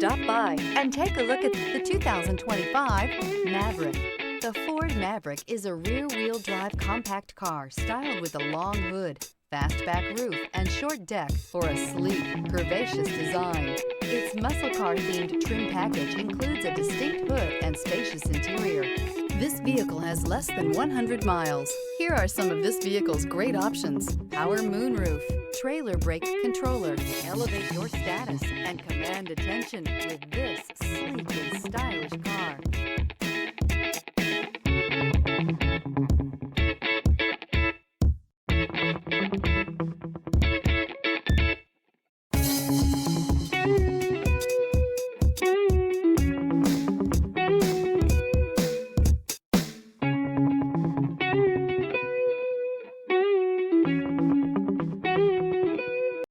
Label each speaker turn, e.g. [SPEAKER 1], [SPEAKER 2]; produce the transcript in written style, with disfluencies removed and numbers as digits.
[SPEAKER 1] Stop by and take a look at the 2025 Maverick. The Ford Maverick is a rear-wheel drive compact car styled with a long hood, fastback roof, and short deck for a sleek, curvaceous design. Its muscle car-themed trim package includes a distinct hood and spacious interior. This vehicle has less than 100 miles. Here are some of this vehicle's great options: power moonroof, trailer brake controller. Elevate your status and command attention with this sleek and stylish car.